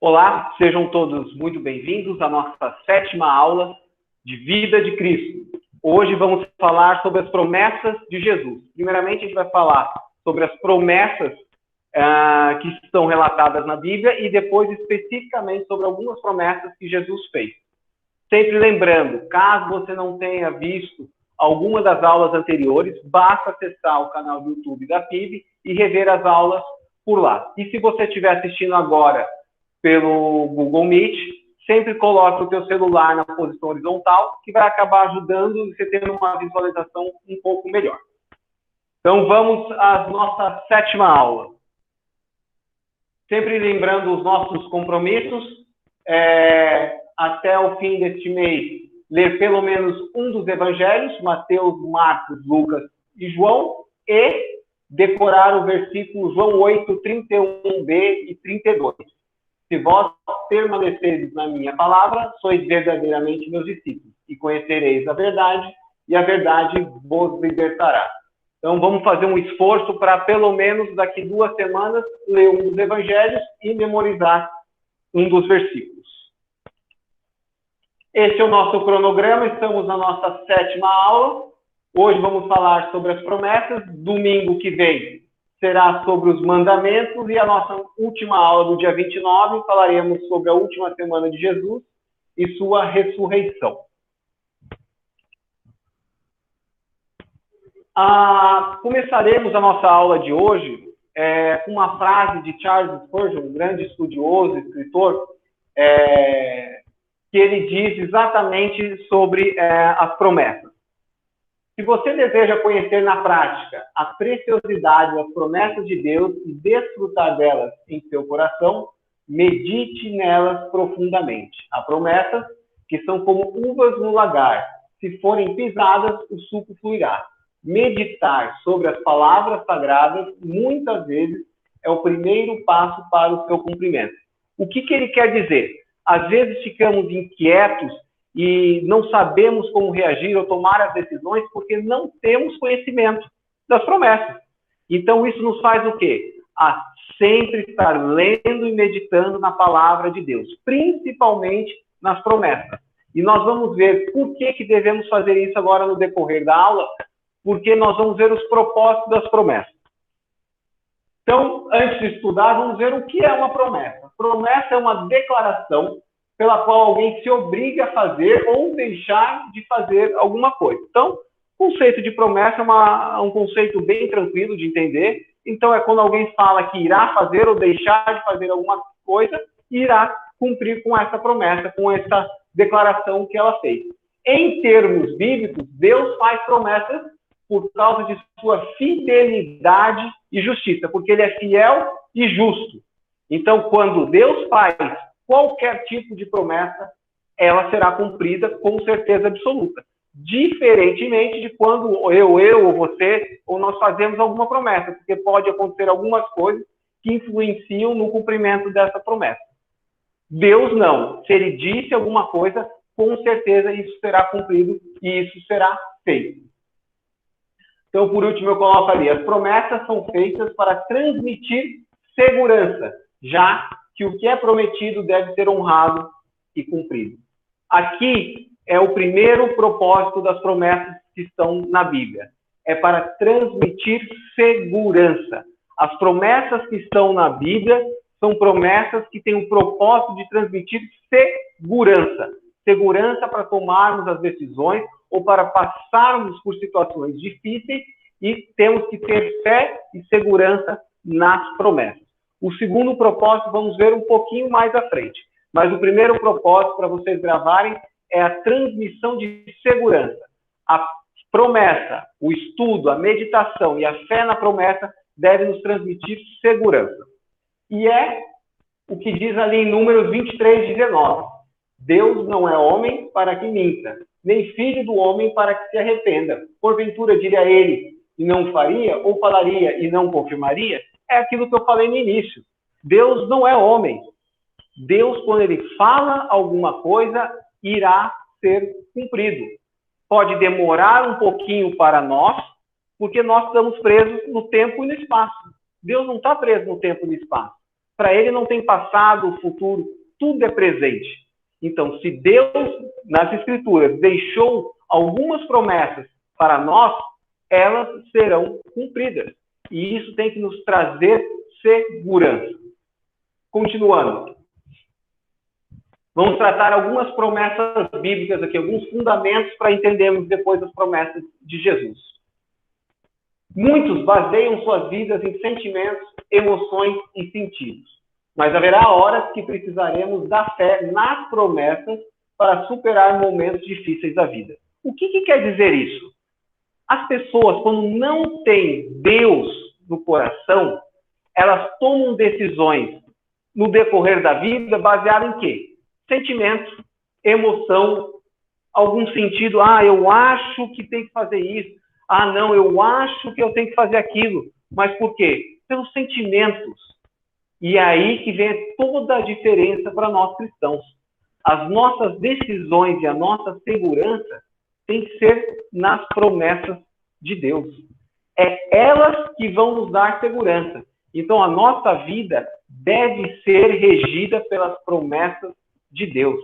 Olá, sejam todos muito bem-vindos à nossa 7ª aula de Vida de Cristo. Hoje vamos falar sobre as promessas de Jesus. Primeiramente, a gente vai falar sobre as promessas que estão relatadas na Bíblia e depois especificamente sobre algumas promessas que Jesus fez. Sempre lembrando, caso você não tenha visto alguma das aulas anteriores, basta acessar o canal do YouTube da PIB e rever as aulas por lá. E se você estiver assistindo agora pelo Google Meet, sempre coloque o teu celular na posição horizontal, que vai acabar ajudando você ter uma visualização um pouco melhor. Então vamos à nossa 7ª aula. Sempre lembrando os nossos compromissos, até o fim deste mês, ler pelo menos um dos evangelhos, Mateus, Marcos, Lucas e João, e decorar o versículo João 8, 31b e 32. Se vós permaneceres na minha palavra, sois verdadeiramente meus discípulos, e conhecereis a verdade, e a verdade vos libertará. Então, vamos fazer um esforço para, pelo menos, daqui 2 semanas, ler um dos evangelhos e memorizar um dos versículos. Esse é o nosso cronograma, estamos na nossa 7ª aula. Hoje vamos falar sobre as promessas. Domingo que vem será sobre os mandamentos e a nossa última aula do dia 29 falaremos sobre a última semana de Jesus e sua ressurreição. Começaremos a nossa aula de hoje com uma frase de Charles Spurgeon, um grande estudioso, escritor, que ele diz exatamente sobre as promessas. Se você deseja conhecer na prática a preciosidade das promessas de Deus e desfrutar delas em seu coração, medite nelas profundamente. Há promessas que são como uvas no lagar. Se forem pisadas, o suco fluirá. Meditar sobre as palavras sagradas, muitas vezes, é o primeiro passo para o seu cumprimento. O que ele quer dizer? Às vezes ficamos inquietos e não sabemos como reagir ou tomar as decisões porque não temos conhecimento das promessas. Então, isso nos faz o quê? A sempre estar lendo e meditando na palavra de Deus, principalmente nas promessas. E nós vamos ver por que devemos fazer isso agora no decorrer da aula, porque nós vamos ver os propósitos das promessas. Então, antes de estudar, vamos ver o que é uma promessa. Promessa é uma declaração pela qual alguém se obriga a fazer ou deixar de fazer alguma coisa. Então, o conceito de promessa é um conceito bem tranquilo de entender. Então, é quando alguém fala que irá fazer ou deixar de fazer alguma coisa e irá cumprir com essa promessa, com essa declaração que ela fez. Em termos bíblicos, Deus faz promessas por causa de sua fidelidade e justiça, porque ele é fiel e justo. Então, quando Deus faz qualquer tipo de promessa, ela será cumprida com certeza absoluta. Diferentemente de quando eu ou você, ou nós fazemos alguma promessa, porque pode acontecer algumas coisas que influenciam no cumprimento dessa promessa. Deus não. Se ele disse alguma coisa, com certeza isso será cumprido e isso será feito. Então, por último, eu coloco ali, as promessas são feitas para transmitir segurança, já que o que é prometido deve ser honrado e cumprido. Aqui é o primeiro propósito das promessas que estão na Bíblia. É para transmitir segurança. As promessas que estão na Bíblia são promessas que têm o propósito de transmitir segurança. Segurança para tomarmos as decisões ou para passarmos por situações difíceis e temos que ter fé e segurança nas promessas. O segundo propósito vamos ver um pouquinho mais à frente. Mas o primeiro propósito para vocês gravarem é a transmissão de segurança. A promessa, o estudo, a meditação e a fé na promessa devem nos transmitir segurança. E é o que diz ali em Números 23, 19. Deus não é homem para que minta, nem filho do homem para que se arrependa. Porventura diria ele e não faria, ou falaria e não confirmaria? É aquilo que eu falei no início. Deus não é homem. Deus, quando ele fala alguma coisa, irá ser cumprido. Pode demorar um pouquinho para nós, porque nós estamos presos no tempo e no espaço. Deus não está preso no tempo e no espaço. Para ele não tem passado, futuro, tudo é presente. Então, se Deus, nas Escrituras, deixou algumas promessas para nós, elas serão cumpridas. E isso tem que nos trazer segurança. Continuando. Vamos tratar algumas promessas bíblicas aqui, alguns fundamentos para entendermos depois as promessas de Jesus. Muitos baseiam suas vidas em sentimentos, emoções e sentidos. Mas haverá horas que precisaremos da fé nas promessas para superar momentos difíceis da vida. O que quer dizer isso? As pessoas, quando não têm Deus no coração, elas tomam decisões no decorrer da vida baseadas em quê? Sentimento, emoção, algum sentido. Eu acho que tem que fazer isso. Não, eu acho que eu tenho que fazer aquilo. Mas por quê? Pelos sentimentos. E é aí que vem toda a diferença para nós cristãos. As nossas decisões e a nossa segurança tem que ser nas promessas de Deus. É elas que vão nos dar segurança. Então, a nossa vida deve ser regida pelas promessas de Deus.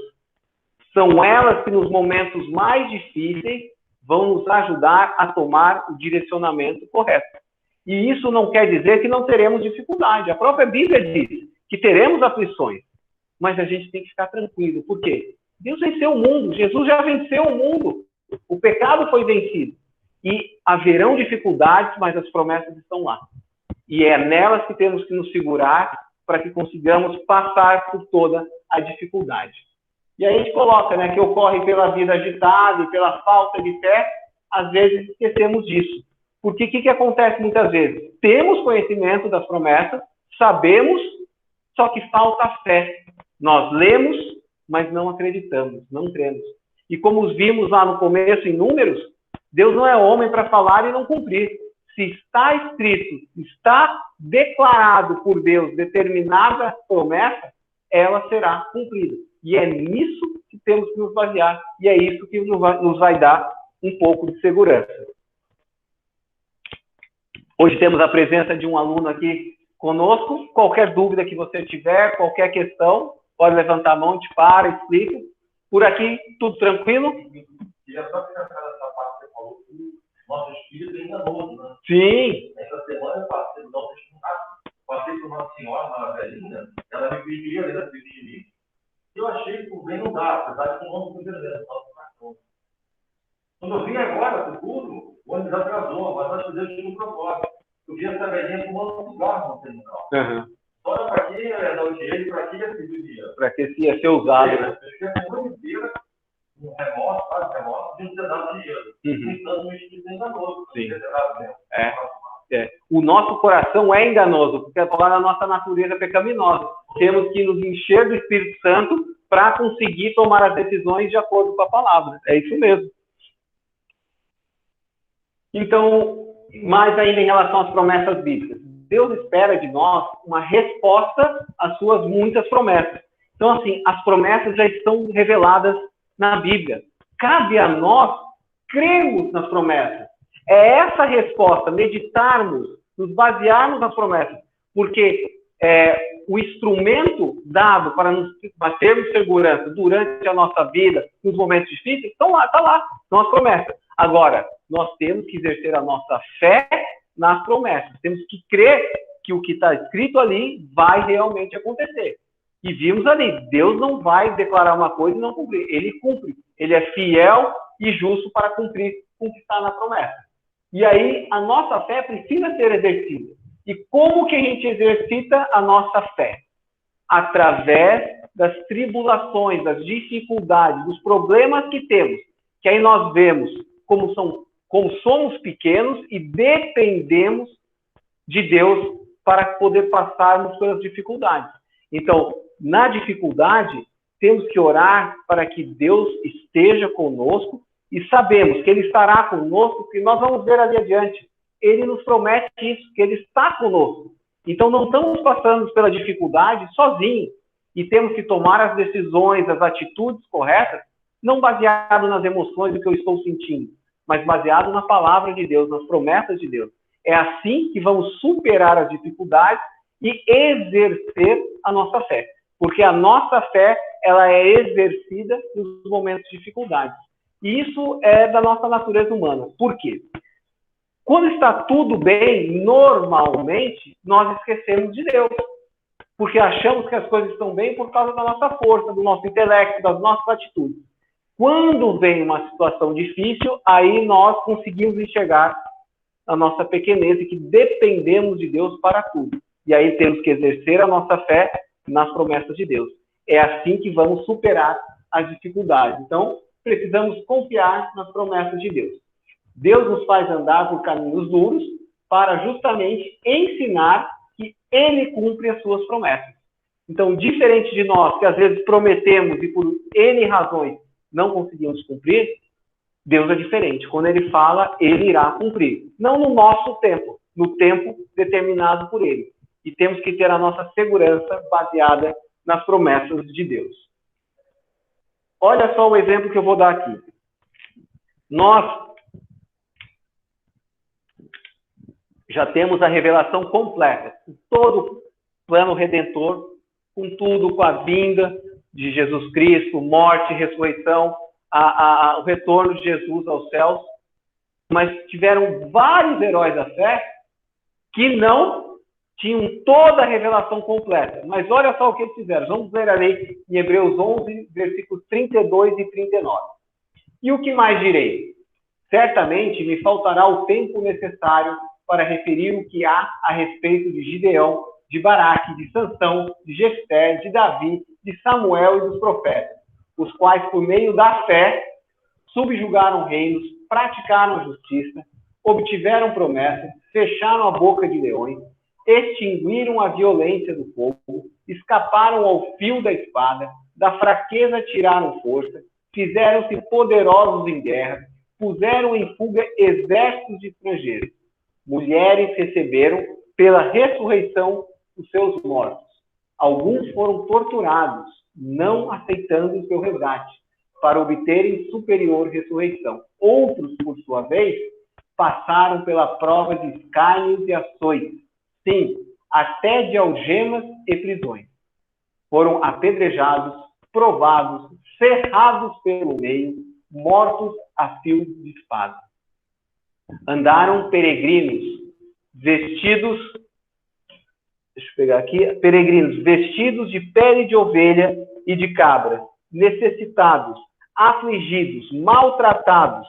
São elas que, nos momentos mais difíceis, vão nos ajudar a tomar o direcionamento correto. E isso não quer dizer que não teremos dificuldade. A própria Bíblia diz que teremos aflições, mas a gente tem que ficar tranquilo. Por quê? Deus venceu o mundo. Jesus já venceu o mundo. O pecado foi vencido. E haverão dificuldades, mas as promessas estão lá. E é nelas que temos que nos segurar para que consigamos passar por toda a dificuldade. E aí a gente coloca, que ocorre pela vida agitada e pela falta de fé, às vezes esquecemos disso. Porque o que acontece muitas vezes? Temos conhecimento das promessas, sabemos, só que falta a fé. Nós lemos, mas não acreditamos, não cremos. E como vimos lá no começo em Números, Deus não é homem para falar e não cumprir. Se está escrito, está declarado por Deus determinada promessa, ela será cumprida. E é nisso que temos que nos basear. E é isso que nos vai dar um pouco de segurança. Hoje temos a presença de um aluno aqui conosco. Qualquer dúvida que você tiver, qualquer questão, pode levantar a mão, a gente para, explica. Por aqui, tudo tranquilo? Queria só pensar nessa parte que você falou, que nosso espírito é enganoso, né? Sim. Essa semana eu passei no nosso espírito, passei por uma senhora, uma velhinha, ela me pediria ler a Bíblia de mim. Eu achei que o bem não dá, apesar de que o nome do ler, quando eu vim agora para o culto, o ônibus atrasou, mas nós fizemos um propósito. Eu vi essa velhinha fumando um cigarro no terminal. Olha para aqui, dar o dinheiro, para aqui ia ser o dinheiro. Para que se ia ser usado, né? Eu fiquei a semana inteira, um remoto, quase remoto, de um pedaço de dinheiro. Então, o espírito é enganoso. Sim. O nosso coração é enganoso, porque é a nossa natureza pecaminosa. Temos que nos encher do Espírito Santo para conseguir tomar as decisões de acordo com a palavra. É isso mesmo. Então, mais ainda em relação às promessas bíblicas. Deus espera de nós uma resposta às suas muitas promessas. Então, assim, as promessas já estão reveladas na Bíblia. Cabe a nós crermos nas promessas. É essa resposta, meditarmos, nos basearmos nas promessas. Porque o instrumento dado para nos termos segurança durante a nossa vida, nos momentos difíceis, está lá, são as promessas. Agora, nós temos que exercer a nossa fé nas promessas. Temos que crer que o que está escrito ali vai realmente acontecer. E vimos ali, Deus não vai declarar uma coisa e não cumprir. Ele cumpre. Ele é fiel e justo para cumprir com o que está na promessa. E aí, a nossa fé precisa ser exercida. E como que a gente exercita a nossa fé? Através das tribulações, das dificuldades, dos problemas que temos. Que aí nós vemos como somos pequenos e dependemos de Deus para poder passarmos pelas dificuldades. Então, na dificuldade, temos que orar para que Deus esteja conosco e sabemos que Ele estará conosco e nós vamos ver ali adiante. Ele nos promete isso, que Ele está conosco. Então, não estamos passando pela dificuldade sozinhos e temos que tomar as decisões, as atitudes corretas, não baseado nas emoções do que eu estou sentindo, mas baseado na palavra de Deus, nas promessas de Deus. É assim que vamos superar as dificuldades e exercer a nossa fé. Porque a nossa fé, ela é exercida nos momentos de dificuldade. E isso é da nossa natureza humana. Por quê? Quando está tudo bem, normalmente, nós esquecemos de Deus. Porque achamos que as coisas estão bem por causa da nossa força, do nosso intelecto, das nossas atitudes. Quando vem uma situação difícil, aí nós conseguimos enxergar a nossa pequenez e que dependemos de Deus para tudo. E aí temos que exercer a nossa fé nas promessas de Deus. É assim que vamos superar as dificuldades. Então, precisamos confiar nas promessas de Deus. Deus nos faz andar por caminhos duros para justamente ensinar que Ele cumpre as suas promessas. Então, diferente de nós, que às vezes prometemos e por N razões não conseguimos cumprir, Deus é diferente. Quando Ele fala, Ele irá cumprir. Não no nosso tempo, no tempo determinado por Ele. E temos que ter a nossa segurança baseada nas promessas de Deus. Olha só o exemplo que eu vou dar aqui. Nós já temos a revelação completa, todo o plano redentor, com tudo, com a vinda de Jesus Cristo, morte, ressurreição, o retorno de Jesus aos céus. Mas tiveram vários heróis da fé que não tinham toda a revelação completa. Mas olha só o que eles fizeram. Vamos ler ali em Hebreus 11, versículos 32 e 39. E o que mais direi? Certamente me faltará o tempo necessário para referir o que há a respeito de Gideão, de Baraque, de Sansão, de Jefté, de Davi, de Samuel e dos profetas, os quais, por meio da fé, subjugaram reinos, praticaram a justiça, obtiveram promessas, fecharam a boca de leões, extinguiram a violência do fogo, escaparam ao fio da espada, da fraqueza tiraram força, fizeram-se poderosos em guerra, puseram em fuga exércitos de estrangeiros. Mulheres receberam pela ressurreição os seus mortos. Alguns foram torturados, não aceitando o seu resgate, para obterem superior ressurreição. Outros, por sua vez, passaram pela prova de escárnios e açoites. Sim, até de algemas e prisões. Foram apedrejados, provados, cerrados pelo meio, mortos a fio de espada. Andaram peregrinos, vestidos, deixa eu pegar aqui, peregrinos, vestidos de pele de ovelha e de cabra, necessitados, afligidos, maltratados,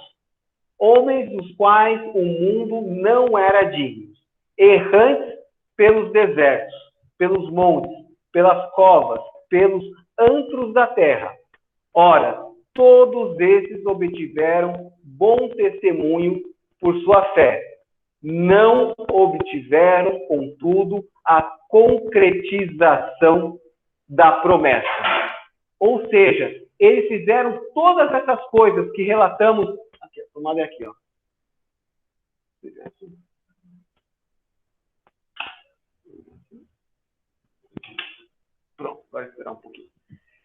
homens dos quais o mundo não era digno, errantes pelos desertos, pelos montes, pelas covas, pelos antros da terra. Ora, todos esses obtiveram bom testemunho por sua fé. Não obtiveram, contudo, a concretização da promessa. Ou seja, eles fizeram todas essas coisas que relatamos. Aqui, a tomada é aqui, ó. Pronto, vai esperar um pouquinho.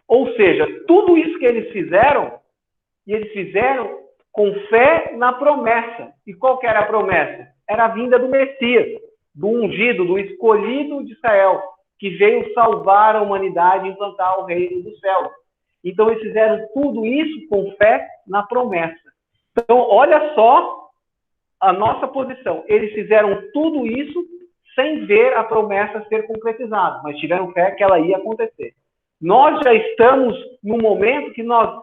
Ou seja, tudo isso que eles fizeram, e eles fizeram com fé na promessa. E qual que era a promessa? Era a vinda do Messias, do ungido, do escolhido de Israel, que veio salvar a humanidade e implantar o reino dos céus. Então, eles fizeram tudo isso com fé na promessa. Então, olha só a nossa posição. Eles fizeram tudo isso sem ver a promessa ser concretizada, mas tiveram fé que ela ia acontecer. Nós já estamos no momento que nós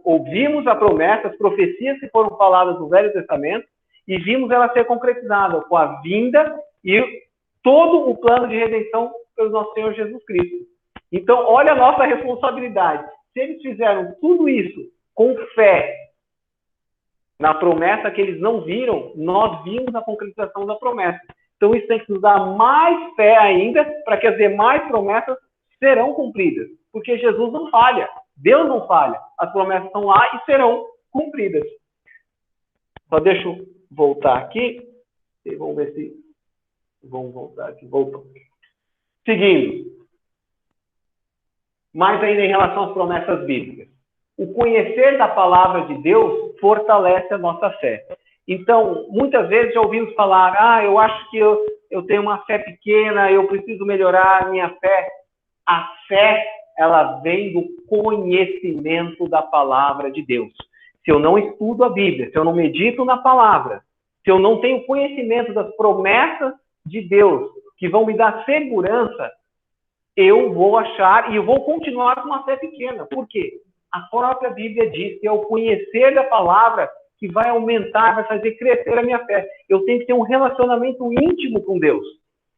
ouvimos a promessa, as profecias que foram faladas no Velho Testamento, e vimos ela ser concretizada com a vinda e todo o plano de redenção pelo nosso Senhor Jesus Cristo. Então, olha a nossa responsabilidade. Se eles fizeram tudo isso com fé na promessa que eles não viram, nós vimos a concretização da promessa. Então, isso tem que nos dar mais fé ainda para que as demais promessas serão cumpridas. Porque Jesus não falha. Deus não falha. As promessas estão lá e serão cumpridas. Só deixa eu voltar aqui. E vamos ver se... Vamos voltar aqui. Voltou. Seguindo. Mais ainda em relação às promessas bíblicas. O conhecer da palavra de Deus fortalece a nossa fé. Então, muitas vezes já ouvimos falar, eu acho que eu tenho uma fé pequena, eu preciso melhorar a minha fé. A fé, ela vem do conhecimento da palavra de Deus. Se eu não estudo a Bíblia, se eu não medito na palavra, se eu não tenho conhecimento das promessas de Deus, que vão me dar segurança, eu vou achar e eu vou continuar com uma fé pequena. Por quê? A própria Bíblia diz que é o conhecer da palavra que vai aumentar, vai fazer crescer a minha fé. Eu tenho que ter um relacionamento íntimo com Deus.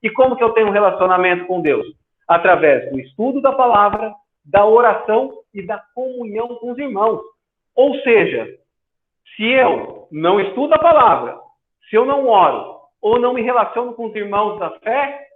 E como que eu tenho um relacionamento com Deus? Através do estudo da palavra, da oração e da comunhão com os irmãos. Ou seja, se eu não estudo a palavra, se eu não oro, ou não me relaciono com os irmãos da fé,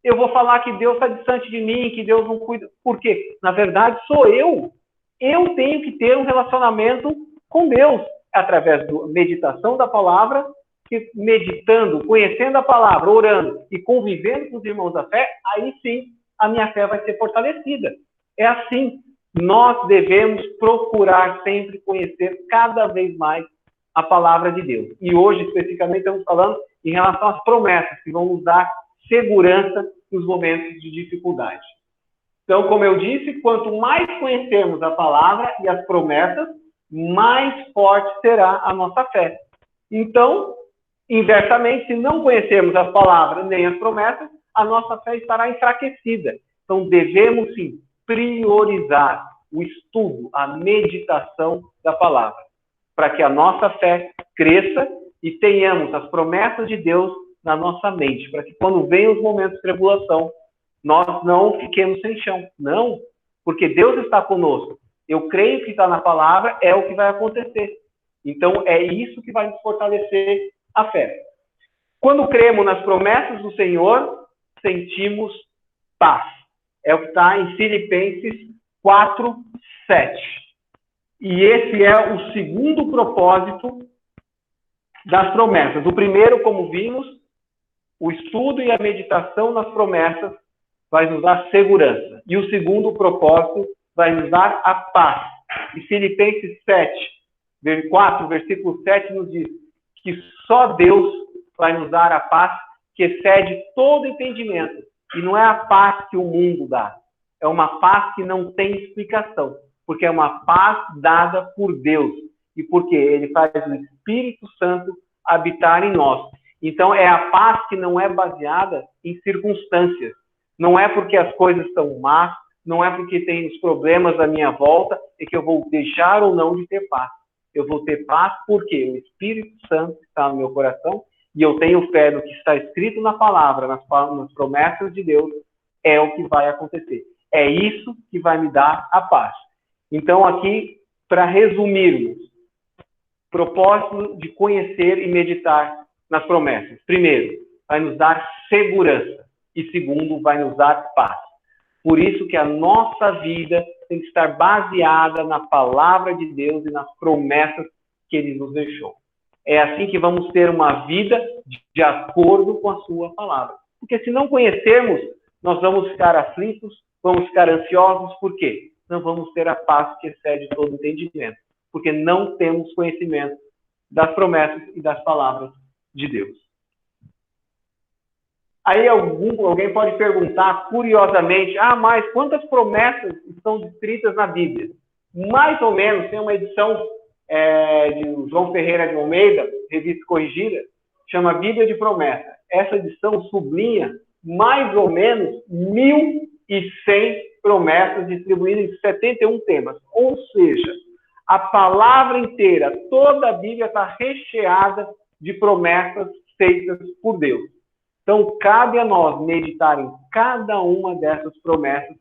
eu vou falar que Deus está distante de mim, que Deus não cuida. Por quê? Na verdade, sou eu. Eu tenho que ter um relacionamento com Deus, através da meditação da palavra, que meditando, conhecendo a palavra, orando e convivendo com os irmãos da fé, aí sim a minha fé vai ser fortalecida. É assim. Nós devemos procurar sempre conhecer cada vez mais a palavra de Deus. E hoje, especificamente, estamos falando em relação às promessas que vão nos dar segurança nos momentos de dificuldade. Então, como eu disse, quanto mais conhecermos a palavra e as promessas, mais forte será a nossa fé. Então, inversamente, se não conhecermos as palavras nem as promessas, a nossa fé estará enfraquecida. Então, devemos, sim, priorizar o estudo, a meditação da palavra, para que a nossa fé cresça e tenhamos as promessas de Deus na nossa mente, para que quando venham os momentos de tribulação, nós não fiquemos sem chão. Não, porque Deus está conosco. Eu creio que está na palavra, é o que vai acontecer. Então, é isso que vai nos fortalecer a fé. Quando cremos nas promessas do Senhor, sentimos paz. É o que está em Filipenses 4, 7. E esse é o segundo propósito das promessas. O primeiro, como vimos, o estudo e a meditação nas promessas vai nos dar segurança. E o segundo propósito vai nos dar a paz. E Filipenses 4, versículo 7 nos diz que só Deus vai nos dar a paz que excede todo entendimento. E não é a paz que o mundo dá. É uma paz que não tem explicação. Porque é uma paz dada por Deus. E porque Ele faz o Espírito Santo habitar em nós. Então, é a paz que não é baseada em circunstâncias. Não é porque as coisas estão más, não é porque tem os problemas à minha volta, é que eu vou deixar ou não de ter paz. Eu vou ter paz porque o Espírito Santo está no meu coração e eu tenho fé no que está escrito na palavra, nas promessas de Deus, é o que vai acontecer. É isso que vai me dar a paz. Então, aqui, para resumirmos, propósito de conhecer e meditar nas promessas. Primeiro, vai nos dar segurança. E segundo, vai nos dar paz. Por isso que a nossa vida tem que estar baseada na palavra de Deus e nas promessas que Ele nos deixou. É assim que vamos ter uma vida de acordo com a sua palavra. Porque se não conhecermos, nós vamos ficar aflitos, vamos ficar ansiosos. Por quê? Não vamos ter a paz que excede todo entendimento. Porque não temos conhecimento das promessas e das palavras de Deus. Aí alguém pode perguntar, curiosamente, mas quantas promessas estão descritas na Bíblia? Mais ou menos, tem uma edição de João Ferreira de Almeida, revista corrigida, chama Bíblia de Promessa. Essa edição sublinha mais ou menos 1.100 promessas distribuídas em 71 temas. Ou seja, a palavra inteira, toda a Bíblia está recheada de promessas feitas por Deus. Então, cabe a nós meditar em cada uma dessas promessas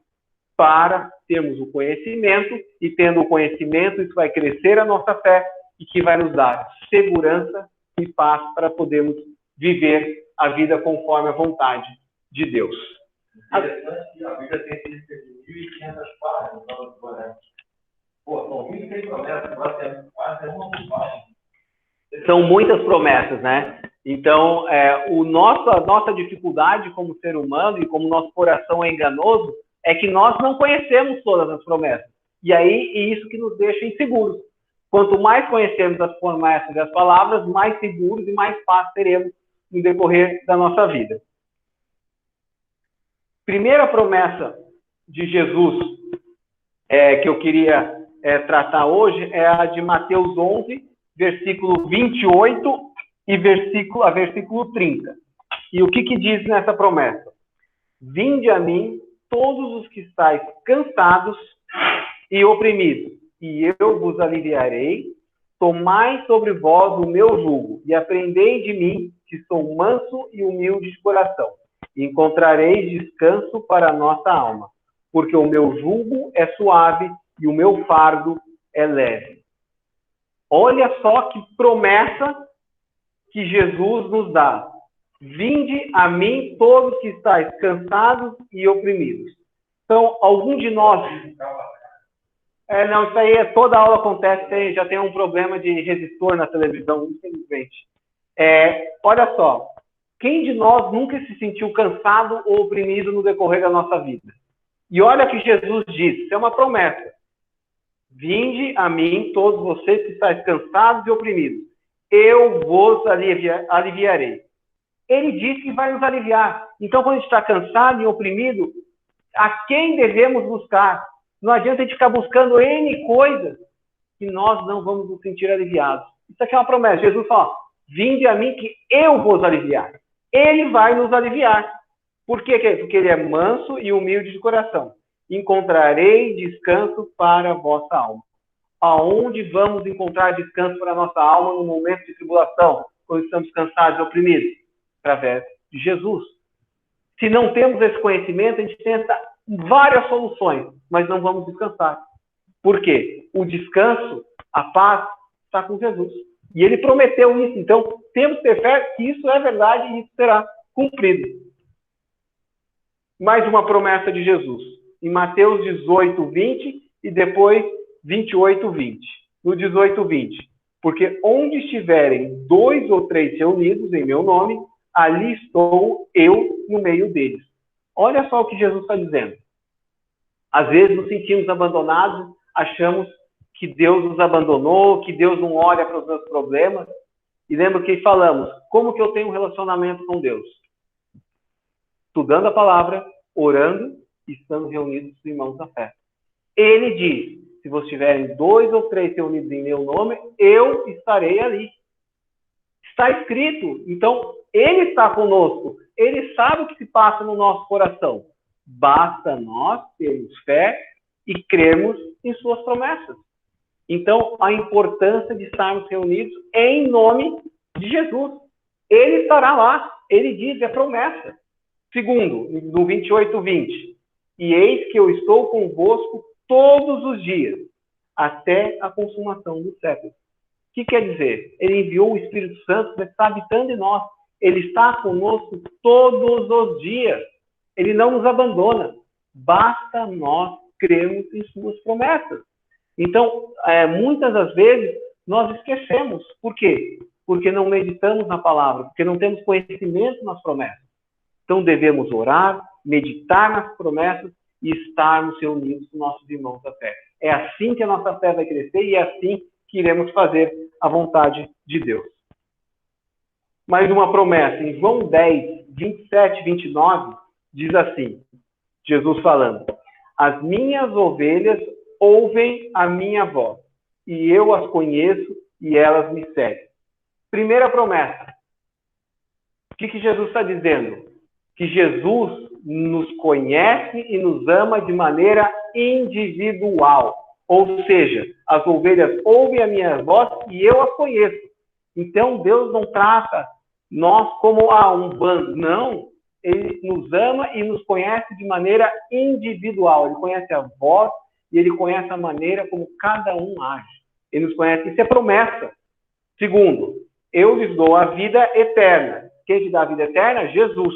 para termos o conhecimento, e tendo o conhecimento, isso vai crescer a nossa fé e que vai nos dar segurança e paz para podermos viver a vida conforme a vontade de Deus. A Bíblia tem cerca de 1.500 páginas. São 1.100 promessas, quase uma por página. São muitas promessas, né? Então, a nossa dificuldade como ser humano e como nosso coração é enganoso, é que nós não conhecemos todas as promessas. E aí, isso que nos deixa inseguros. Quanto mais conhecermos as promessas e as palavras, mais seguros e mais paz teremos no decorrer da nossa vida. Primeira promessa de Jesus que eu queria tratar hoje é a de Mateus 11, versículo 28 e versículo 30. E o que diz nessa promessa? Vinde a mim todos os que estáis cansados e oprimidos, e eu vos aliviarei. Tomai sobre vós o meu jugo, e aprendei de mim, que sou manso e humilde de coração, e encontrareis descanso para a nossa alma, porque o meu jugo é suave e o meu fardo é leve. Olha só que promessa que Jesus nos dá. Vinde a mim todos que estáis cansados e oprimidos. Então, algum de nós... não, isso aí toda aula acontece, já tem um problema de resistor na televisão, infelizmente. Olha só, quem de nós nunca se sentiu cansado ou oprimido no decorrer da nossa vida? E olha que Jesus diz, isso é uma promessa. Vinde a mim todos vocês que estáis cansados e oprimidos, eu vos aliviarei. Ele diz que vai nos aliviar. Então, quando a gente está cansado e oprimido, a quem devemos buscar? Não adianta a gente ficar buscando N coisas que nós não vamos nos sentir aliviados. Isso aqui é uma promessa. Jesus fala, vinde a mim que eu vos aliviar. Ele vai nos aliviar. Por quê? Porque ele é manso e humilde de coração. Encontrarei descanso para a vossa alma. Aonde vamos encontrar descanso para a nossa alma no momento de tribulação, quando estamos cansados e oprimidos? Através de Jesus. Se não temos esse conhecimento, a gente tenta várias soluções, mas não vamos descansar. Por quê? O descanso, a paz, está com Jesus. E ele prometeu isso. Então, temos que ter fé que isso é verdade e isso será cumprido. Mais uma promessa de Jesus. Em Mateus 18, 20 e depois 28, 20. No 18, 20. Porque onde estiverem 2 ou 3 reunidos em meu nome, ali estou eu no meio deles. Olha só o que Jesus está dizendo. Às vezes nos sentimos abandonados, achamos que Deus nos abandonou, que Deus não olha para os meus problemas. E lembra que falamos, como que eu tenho um relacionamento com Deus? Estudando a palavra, orando e estando reunidos os irmãos da fé. Ele diz, se vocês tiverem 2 ou 3 reunidos em meu nome, eu estarei ali. Está escrito. Então, ele está conosco. Ele sabe o que se passa no nosso coração. Basta nós termos fé e crermos em suas promessas. Então, a importância de estarmos reunidos é em nome de Jesus. Ele estará lá. Ele diz, é promessa. Segundo, no 28, 20. E eis que eu estou convosco todos os dias, até a consumação do século. O que quer dizer? Ele enviou o Espírito Santo que está habitando em nós. Ele está conosco todos os dias. Ele não nos abandona. Basta nós crermos em suas promessas. Então, muitas das vezes, nós esquecemos. Por quê? Porque não meditamos na palavra, porque não temos conhecimento nas promessas. Então, devemos orar, meditar nas promessas e estarmos reunidos com nossos irmãos da fé. É assim que a nossa fé vai crescer e é assim que iremos fazer a vontade de Deus. Mais uma promessa. Em João 10, 27 e 29, diz assim, Jesus falando, as minhas ovelhas ouvem a minha voz, e eu as conheço e elas me seguem. Primeira promessa. O que Jesus está dizendo? Que Jesus nos conhece e nos ama de maneira individual. Ou seja, as ovelhas ouvem a minha voz e eu as conheço. Então, Deus não trata nós como um bando. Não. Ele nos ama e nos conhece de maneira individual. Ele conhece a voz e ele conhece a maneira como cada um age. Ele nos conhece. Isso é promessa. Segundo, eu lhes dou a vida eterna. Quem te dá a vida eterna? Jesus.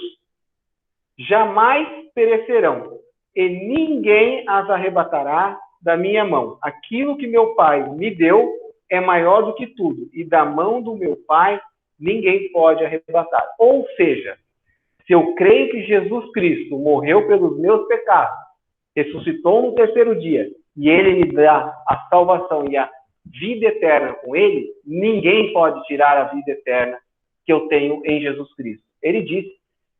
Jamais perecerão, e ninguém as arrebatará da minha mão. Aquilo que meu Pai me deu é maior do que tudo, e da mão do meu Pai ninguém pode arrebatar. Ou seja, se eu creio que Jesus Cristo morreu pelos meus pecados, ressuscitou no terceiro dia, e ele me dá a salvação e a vida eterna com ele, ninguém pode tirar a vida eterna que eu tenho em Jesus Cristo. Ele disse,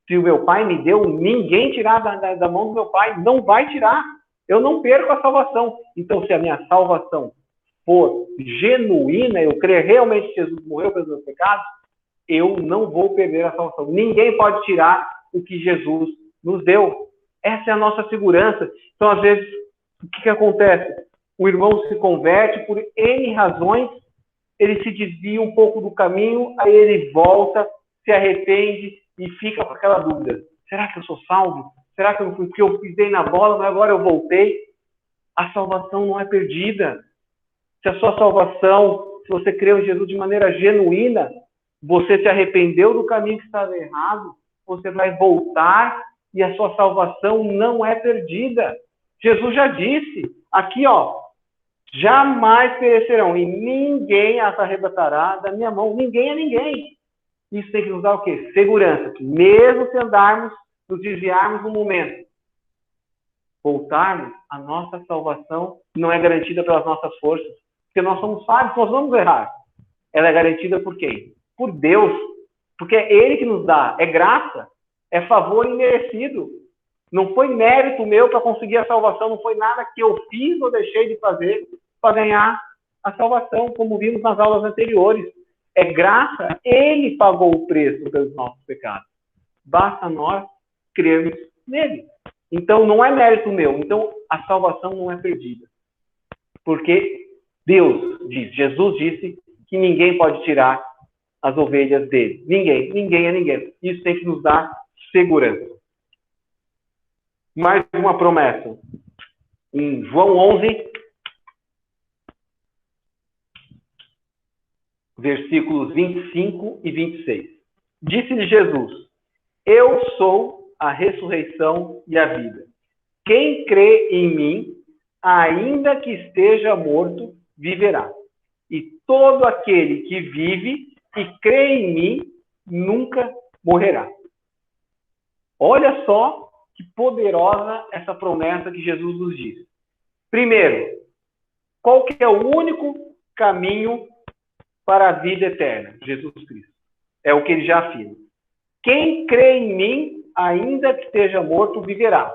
se o meu Pai me deu, ninguém tirar da mão do meu Pai, não vai tirar. Eu não perco a salvação. Então, se a minha salvação for genuína, eu crer realmente que Jesus morreu pelos meus pecados, eu não vou perder a salvação. Ninguém pode tirar o que Jesus nos deu. Essa é a nossa segurança. Então, às vezes, o que acontece? O irmão se converte por N razões, ele se desvia um pouco do caminho, aí ele volta, se arrepende e fica com aquela dúvida. Será que eu sou salvo? Será que eu fui porque eu pisei na bola, mas agora eu voltei? A salvação não é perdida. Se a sua salvação, se você creu em Jesus de maneira genuína, você se arrependeu do caminho que estava errado, você vai voltar e a sua salvação não é perdida. Jesus já disse, aqui ó, jamais perecerão e ninguém as arrebatará da minha mão. Ninguém é ninguém. Isso tem que nos dar o quê? Segurança. Que mesmo se andarmos, nos desviarmos um momento, voltarmos, a nossa salvação não é garantida pelas nossas forças. Porque nós somos falhos, nós vamos errar. Ela é garantida por quem? Por Deus. Porque é Ele que nos dá. É graça. É favor imerecido. Não foi mérito meu para conseguir a salvação. Não foi nada que eu fiz ou deixei de fazer para ganhar a salvação, como vimos nas aulas anteriores. É graça. Ele pagou o preço pelos nossos pecados. Basta nós crermos nele. Então, não é mérito meu. Então, a salvação não é perdida. Porque Deus diz, Jesus disse que ninguém pode tirar as ovelhas dele. Ninguém. Ninguém é ninguém. Isso tem que nos dar segurança. Mais uma promessa. Em João 11, versículos 25 e 26. Disse-lhe Jesus, eu sou a ressurreição e a vida. Quem crê em mim, ainda que esteja morto, viverá. E todo aquele que vive e crê em mim, nunca morrerá. Olha só que poderosa essa promessa que Jesus nos diz. Primeiro, qual que é o único caminho para a vida eterna? Jesus Cristo. É o que ele já afirma. Quem crê em mim, ainda que esteja morto, viverá.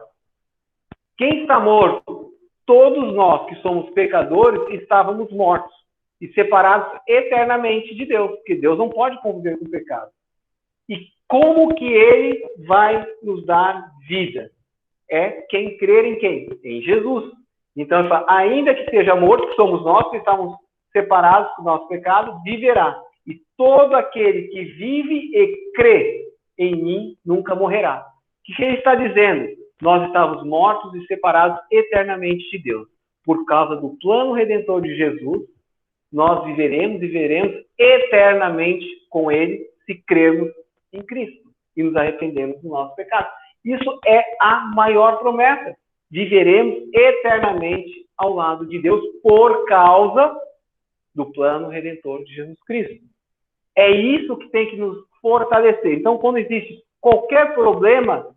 Quem está morto? Todos nós que somos pecadores estávamos mortos e separados eternamente de Deus, porque Deus não pode conviver com o pecado. E como que ele vai nos dar vida? É quem crer em quem? Em Jesus. Então, ele fala, ainda que esteja morto, que somos nós que estamos separados do nosso pecado, viverá. E todo aquele que vive e crê em mim nunca morrerá. O que ele está dizendo? Nós estávamos mortos e separados eternamente de Deus. Por causa do plano redentor de Jesus, nós viveremos e veremos eternamente com ele se crermos em Cristo e nos arrependemos do nosso pecado. Isso é a maior promessa. Viveremos eternamente ao lado de Deus por causa do plano redentor de Jesus Cristo. É isso que tem que nos fortalecer. Então, quando existe qualquer problema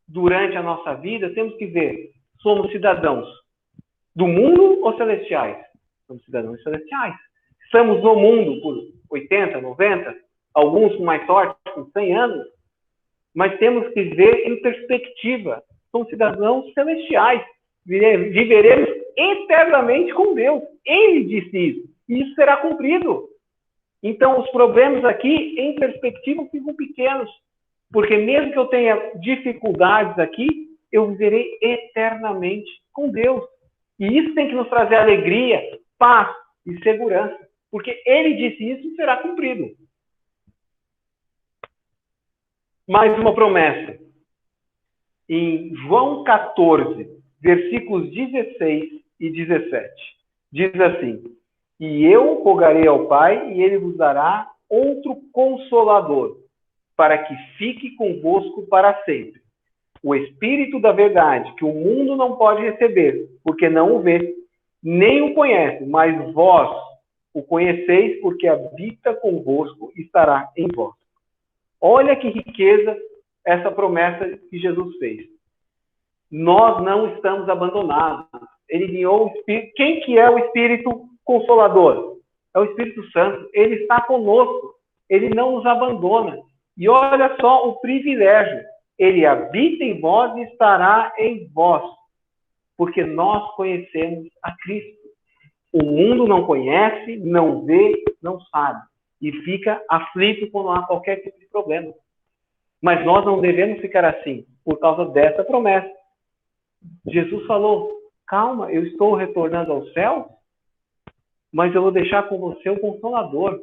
durante a nossa vida, temos que ver, somos cidadãos do mundo ou celestiais? Somos cidadãos celestiais. Estamos no mundo por 80, 90, alguns com mais sorte, com 100 anos, mas temos que ver em perspectiva. Somos cidadãos celestiais. Viveremos eternamente com Deus. Ele disse isso. E isso será cumprido. Então, os problemas aqui, em perspectiva, ficam pequenos. Porque mesmo que eu tenha dificuldades aqui, eu viverei eternamente com Deus. E isso tem que nos trazer alegria, paz e segurança. Porque ele disse isso e será cumprido. Mais uma promessa. Em João 14, versículos 16 e 17. Diz assim, e eu rogarei ao Pai, e ele vos dará outro Consolador, para que fique convosco para sempre. O Espírito da verdade, que o mundo não pode receber, porque não o vê, nem o conhece, mas vós o conheceis, porque habita convosco e estará em vós. Olha que riqueza essa promessa que Jesus fez. Nós não estamos abandonados. Ele enviou o Espírito. Quem que é o Espírito Consolador? É o Espírito Santo. Ele está conosco. Ele não nos abandona. E olha só o privilégio. Ele habita em vós e estará em vós. Porque nós conhecemos a Cristo. O mundo não conhece, não vê, não sabe. E fica aflito quando há qualquer tipo de problema. Mas nós não devemos ficar assim, por causa dessa promessa. Jesus falou, calma, eu estou retornando ao céu, mas eu vou deixar com você o Consolador.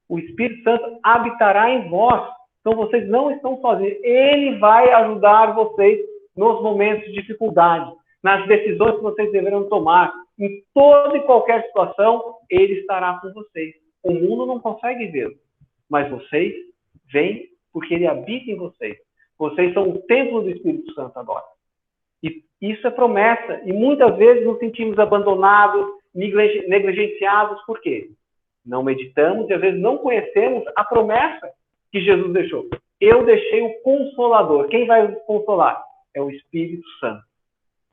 O Espírito Santo habitará em vós. Então vocês não estão sozinhos. Ele vai ajudar vocês nos momentos de dificuldade, nas decisões que vocês deverão tomar. Em toda e qualquer situação, ele estará com vocês. O mundo não consegue vê-lo, mas vocês veem porque ele habita em vocês. Vocês são o templo do Espírito Santo agora. E isso é promessa. E muitas vezes nos sentimos abandonados, negligenciados. Por quê? Não meditamos e às vezes não conhecemos a promessa que Jesus deixou. Eu deixei o Consolador. Quem vai nos consolar? É o Espírito Santo.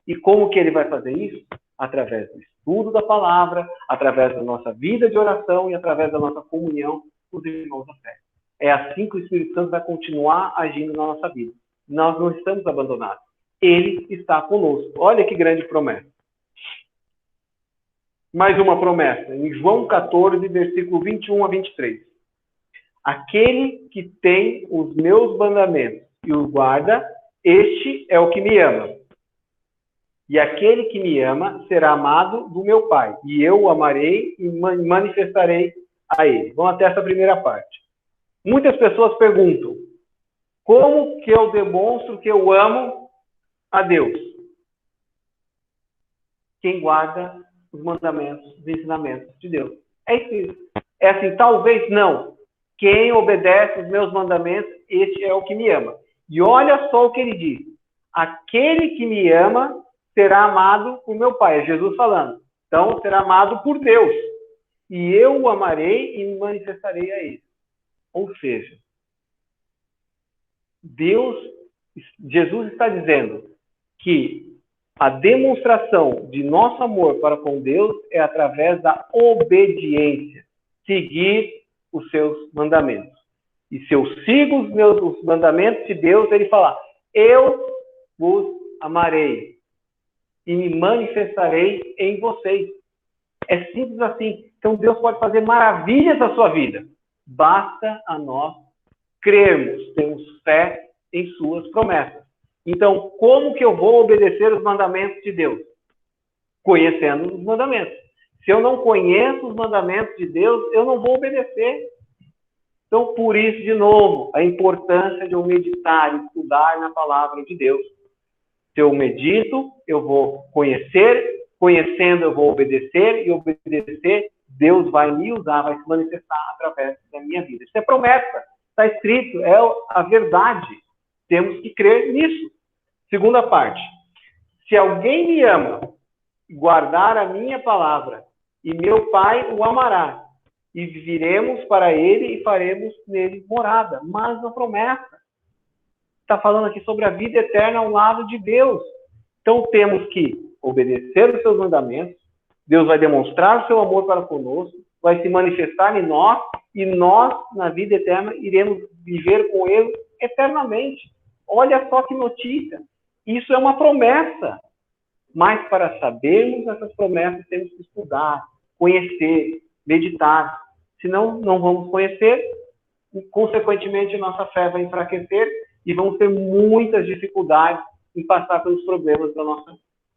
E como que ele vai fazer isso? Através do estudo da palavra, através da nossa vida de oração e através da nossa comunhão com os irmãos da fé. É assim que o Espírito Santo vai continuar agindo na nossa vida. Nós não estamos abandonados. Ele está conosco. Olha que grande promessa. Mais uma promessa. Em João 14, versículo 21 a 23. Aquele que tem os meus mandamentos e os guarda, este é o que me ama. E aquele que me ama será amado do meu Pai. E eu o amarei e manifestarei a ele. Vamos até essa primeira parte. Muitas pessoas perguntam, como que eu demonstro que eu amo a Deus? Quem guarda os mandamentos, os ensinamentos de Deus. É isso. É assim, talvez não. Quem obedece os meus mandamentos, este é o que me ama. E olha só o que ele diz. Aquele que me ama será amado por meu Pai. É Jesus falando. Então, será amado por Deus. E eu o amarei e me manifestarei a ele. Ou seja, Jesus está dizendo que a demonstração de nosso amor para com Deus é através da obediência. Seguir os seus mandamentos. E se eu sigo os mandamentos de Deus, ele fala, eu vos amarei e me manifestarei em vocês. É simples assim. Então Deus pode fazer maravilhas na sua vida. Basta a nós crermos, termos fé em suas promessas. Então, como que eu vou obedecer os mandamentos de Deus? Conhecendo os mandamentos. Se eu não conheço os mandamentos de Deus, eu não vou obedecer. Então, por isso, de novo, a importância de eu meditar, estudar na palavra de Deus. Se eu medito, eu vou conhecer, conhecendo eu vou obedecer, e obedecer, Deus vai me usar, vai se manifestar através da minha vida. Isso é promessa, está escrito, é a verdade. Temos que crer nisso. Segunda parte. Se alguém me ama, guardar a minha palavra, e meu Pai o amará, e viremos para ele e faremos nele morada. Mas uma promessa. Está falando aqui sobre a vida eterna ao lado de Deus. Então temos que obedecer os seus mandamentos, Deus vai demonstrar o seu amor para conosco, vai se manifestar em nós, e nós, na vida eterna, iremos viver com ele eternamente. Olha só que notícia. Isso é uma promessa. Mas para sabermos essas promessas, temos que estudar, conhecer, meditar. Senão, não vamos conhecer, e, consequentemente, nossa fé vai enfraquecer e vamos ter muitas dificuldades em passar pelos problemas da nossa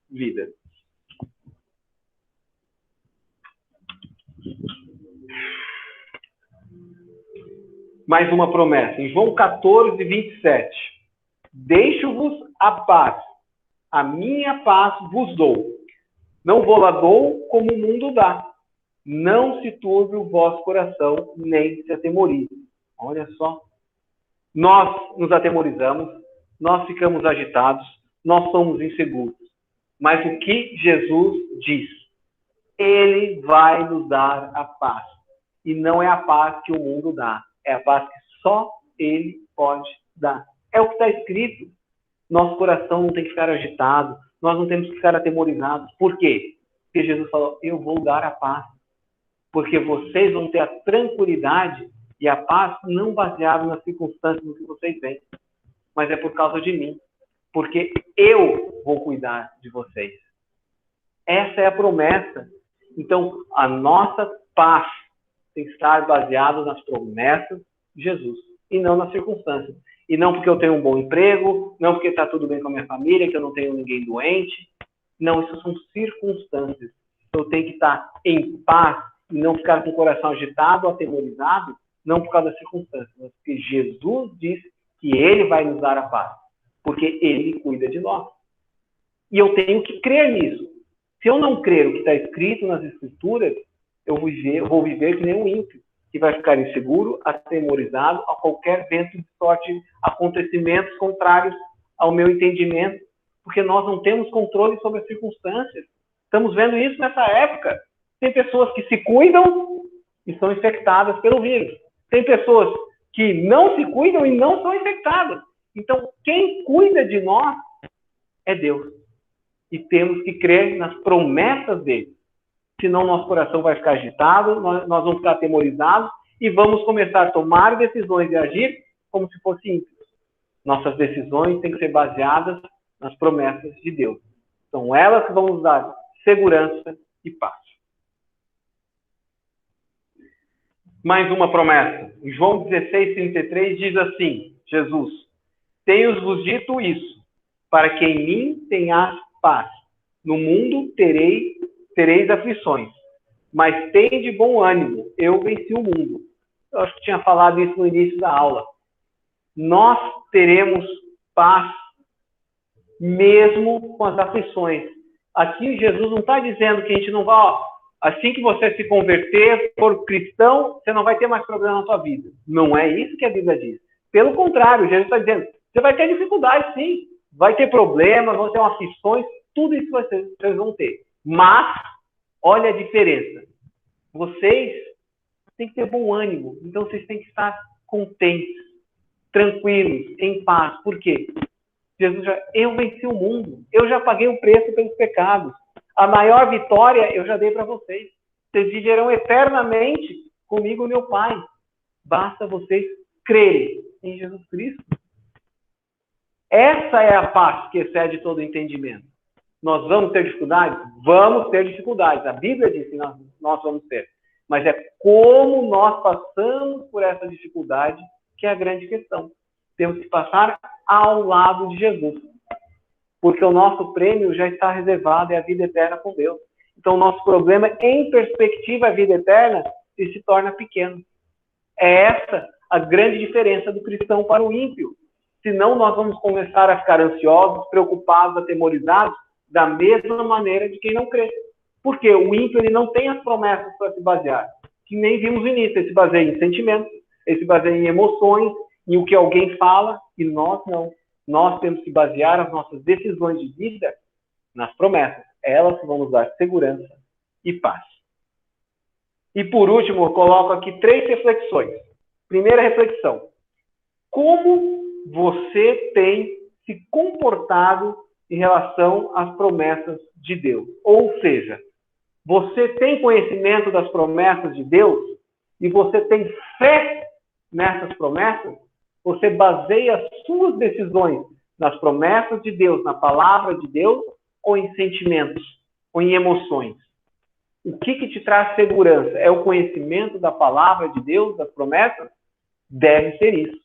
vida. Mais uma promessa. Em João 14, 27. Deixo-vos a paz. A minha paz vos dou. Não vou lá dou como o mundo dá. Não se turbe o vosso coração, nem se atemorize. Olha só. Nós nos atemorizamos, nós ficamos agitados, nós somos inseguros. Mas o que Jesus diz? Ele vai nos dar a paz. E não é a paz que o mundo dá. É a paz que só ele pode dar. É o que está escrito. Nosso coração não tem que ficar agitado. Nós não temos que ficar atemorizados. Por quê? Porque Jesus falou, eu vou dar a paz. porque vocês vão ter a tranquilidade e a paz não baseada nas circunstâncias do que vocês têm, mas é por causa de mim, porque eu vou cuidar de vocês. Essa é a promessa. Então, a nossa paz tem que estar baseada nas promessas de Jesus e não nas circunstâncias. E não porque eu tenho um bom emprego, não porque está tudo bem com a minha família, que eu não tenho ninguém doente. Não, isso são circunstâncias. Eu tenho que estar em paz e não ficar com o coração agitado, atemorizado, não por causa das circunstâncias, mas porque Jesus disse que Ele vai nos dar a paz, porque Ele cuida de nós. E eu tenho que crer nisso. Se eu não crer o que está escrito nas Escrituras, eu vou viver que nem um ímpio, que vai ficar inseguro, atemorizado a qualquer vento de sorte, acontecimentos contrários ao meu entendimento, porque nós não temos controle sobre as circunstâncias. Estamos vendo isso nessa época. Tem pessoas que se cuidam e são infectadas pelo vírus. Tem pessoas que não se cuidam e não são infectadas. Então, quem cuida de nós é Deus. E temos que crer nas promessas dele. Senão nosso coração vai ficar agitado, nós vamos ficar atemorizados e vamos começar a tomar decisões e agir como se fosse ímpios. Nossas decisões têm que ser baseadas nas promessas de Deus. São elas que vão nos dar segurança e paz. Mais uma promessa. Em João 16:33 diz assim, Jesus, tenho-vos dito isso, para que em mim tenhas paz. No mundo tereis aflições, mas tende bom ânimo, eu venci o mundo. Eu acho que tinha falado isso no início da aula. Nós teremos paz mesmo com as aflições. Aqui Jesus não está dizendo que a gente não vai, assim que você se converter, for cristão, você não vai ter mais problema na sua vida. Não é isso que a Bíblia diz. Pelo contrário, Jesus está dizendo, você vai ter dificuldades sim, vai ter problemas, vão ter aflições, tudo isso vocês vão ter. Mas, olha a diferença. Vocês têm que ter bom ânimo, então vocês têm que estar contentes, tranquilos, em paz. Por quê? Jesus eu venci o mundo, eu já paguei o preço pelos pecados. A maior vitória eu já dei para vocês. Vocês viverão eternamente comigo e meu Pai. Basta vocês crerem em Jesus Cristo. Essa é a paz que excede todo entendimento. Nós vamos ter dificuldades? Vamos ter dificuldades. A Bíblia diz que nós vamos ter. Mas é como nós passamos por essa dificuldade que é a grande questão. Temos que passar ao lado de Jesus. Porque o nosso prêmio já está reservado, é a vida eterna com Deus. Então, o nosso problema, em perspectiva à vida eterna, se torna pequeno. É essa a grande diferença do cristão para o ímpio. Senão, nós vamos começar a ficar ansiosos, preocupados, atemorizados, da mesma maneira de quem não crê. Porque o ímpio ele não tem as promessas para se basear. Que nem vimos no início. Ele se baseia em sentimentos, ele se baseia em emoções, em o que alguém fala, e nós não. Nós temos que basear as nossas decisões de vida nas promessas. Elas que vão nos dar segurança e paz. E por último, eu coloco aqui 3 reflexões. Primeira reflexão. Como você tem se comportado em relação às promessas de Deus? Ou seja, você tem conhecimento das promessas de Deus? E você tem fé nessas promessas? Você baseia as suas decisões nas promessas de Deus, na palavra de Deus, ou em sentimentos, ou em emoções? O que te traz segurança? É o conhecimento da palavra de Deus, das promessas? Deve ser isso.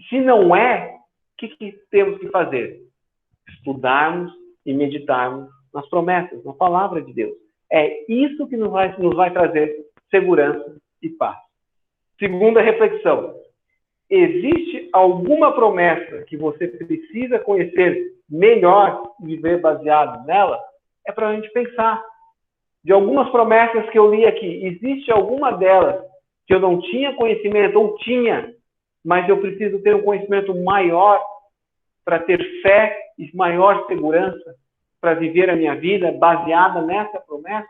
Se não é, o que temos que fazer? Estudarmos e meditarmos nas promessas, na palavra de Deus. É isso que nos vai trazer segurança e paz. Segunda reflexão. Existe alguma promessa que você precisa conhecer melhor e viver baseado nela? É para a gente pensar. De algumas promessas que eu li aqui, existe alguma delas que eu não tinha conhecimento, ou tinha, mas eu preciso ter um conhecimento maior para ter fé e maior segurança para viver a minha vida baseada nessa promessa?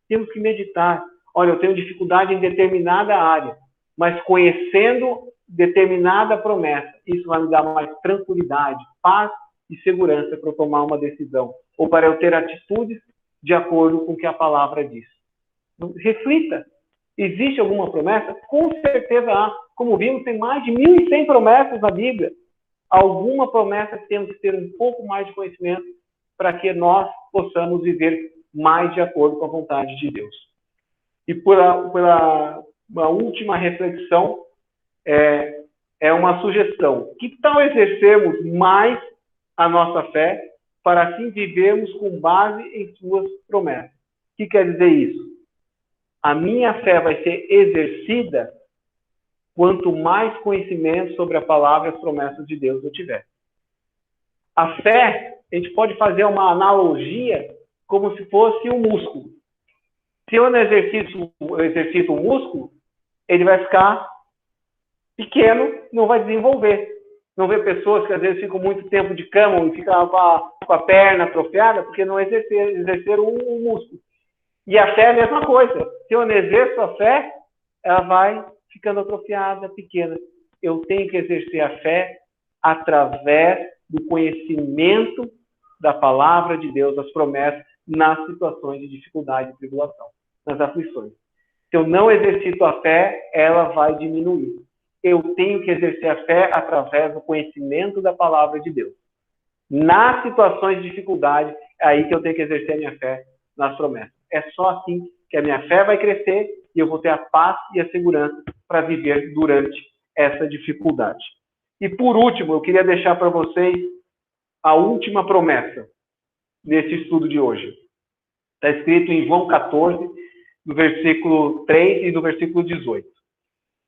Temos que meditar. Olha, eu tenho dificuldade em determinada área, mas conhecendo determinada promessa, isso vai me dar mais tranquilidade, paz e segurança para eu tomar uma decisão, ou para eu ter atitudes de acordo com o que a palavra diz. Reflita. Existe alguma promessa? Com certeza há. Como vimos, tem mais de 1.100 promessas na Bíblia. Alguma promessa que temos que ter um pouco mais de conhecimento para que nós possamos viver mais de acordo com a vontade de Deus. E pela uma última reflexão, é uma sugestão. Que tal exercermos mais a nossa fé para assim vivermos com base em suas promessas? O que quer dizer isso? A minha fé vai ser exercida quanto mais conhecimento sobre a palavra e as promessas de Deus eu tiver. A fé, a gente pode fazer uma analogia como se fosse um músculo. Se eu não exercito o músculo, ele vai ficar pequeno, não vai desenvolver. Não vê pessoas que às vezes ficam muito tempo de cama e ficam com a perna atrofiada porque não exerceram o músculo. E a fé é a mesma coisa. Se eu não exerço a fé, ela vai ficando atrofiada, pequena. Eu tenho que exercer a fé através do conhecimento da palavra de Deus, das promessas, nas situações de dificuldade e tribulação, nas aflições. Se eu não exercito a fé, ela vai diminuir. Eu tenho que exercer a fé através do conhecimento da palavra de Deus. Nas situações de dificuldade, é aí que eu tenho que exercer a minha fé nas promessas. É só assim que a minha fé vai crescer e eu vou ter a paz e a segurança para viver durante essa dificuldade. E por último, eu queria deixar para vocês a última promessa nesse estudo de hoje. Está escrito em João 14, no versículo 3 e no versículo 18.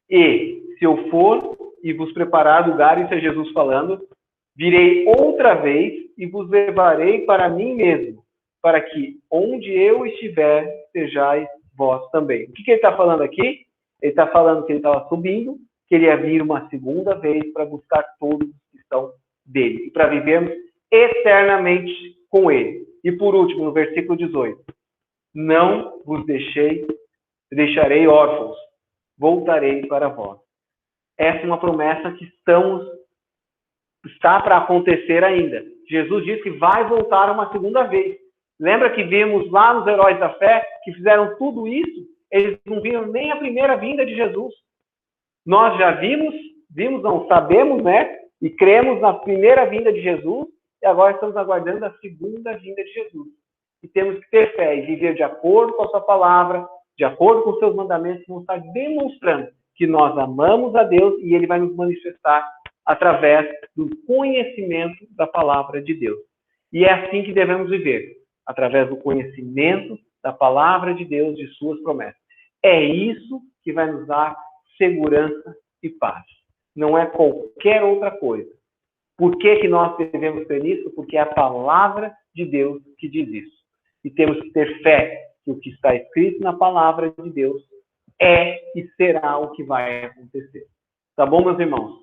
E, se eu for e vos preparar lugar, isso é Jesus falando, virei outra vez e vos levarei para mim mesmo, para que onde eu estiver, sejais vós também. O que ele está falando aqui? Ele está falando que ele estava subindo, que ele ia vir uma segunda vez para buscar todos que estão dele, e para vivermos eternamente com ele. E por último, no versículo 18, não vos deixarei órfãos, voltarei para vós. Essa é uma promessa que está para acontecer ainda. Jesus diz que vai voltar uma segunda vez. Lembra que vimos lá nos heróis da fé que fizeram tudo isso? Eles não viram nem a primeira vinda de Jesus. Nós já não sabemos, né? E cremos na primeira vinda de Jesus e agora estamos aguardando a segunda vinda de Jesus. E temos que ter fé e viver de acordo com a sua palavra, de acordo com os seus mandamentos, vão estar demonstrando que nós amamos a Deus e Ele vai nos manifestar através do conhecimento da palavra de Deus. E é assim que devemos viver, através do conhecimento da palavra de Deus, de suas promessas. É isso que vai nos dar segurança e paz. Não é qualquer outra coisa. Por que nós devemos ter isso? Porque é a palavra de Deus que diz isso. E temos que ter fé que o que está escrito na palavra de Deus é e será o que vai acontecer. Tá bom, meus irmãos?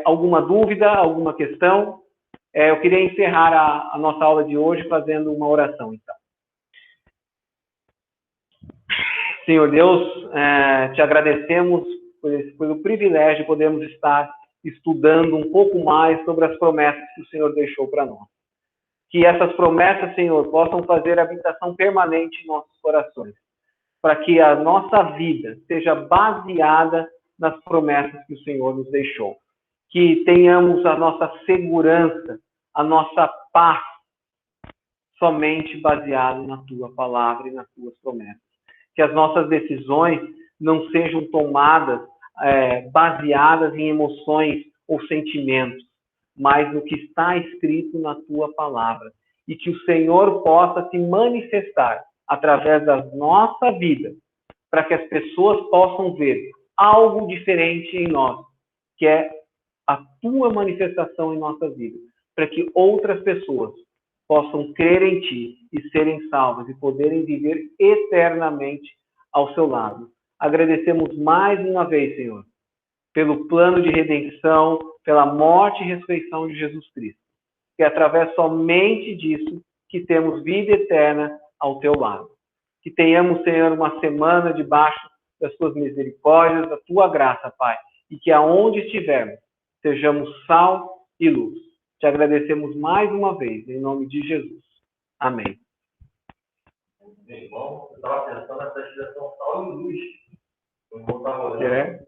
Alguma dúvida, alguma questão? Eu queria encerrar a nossa aula de hoje fazendo uma oração, então. Senhor Deus, te agradecemos pelo privilégio de podermos estar estudando um pouco mais sobre as promessas que o Senhor deixou para nós. Que essas promessas, Senhor, possam fazer habitação permanente em nossos corações, para que a nossa vida seja baseada nas promessas que o Senhor nos deixou. Que tenhamos a nossa segurança, a nossa paz, somente baseado na Tua palavra e nas Tuas promessas. Que as nossas decisões não sejam tomadas baseadas em emoções ou sentimentos, mas no que está escrito na Tua palavra. E que o Senhor possa se manifestar através da nossa vida, para que as pessoas possam ver algo diferente em nós, que é a Tua manifestação em nossa vida, para que outras pessoas possam crer em Ti e serem salvas e poderem viver eternamente ao Seu lado. Agradecemos mais uma vez, Senhor, pelo plano de redenção, pela morte e ressurreição de Jesus Cristo. Que é através somente disso que temos vida eterna ao Teu lado. Que tenhamos, Senhor, uma semana debaixo das Tuas misericórdias, da Tua graça, Pai. E que aonde estivermos, sejamos sal e luz. Te agradecemos mais uma vez, em nome de Jesus. Amém. Meu irmão, eu estava pensando nessa expressão sal e luz. Eu vou estar rolando. É.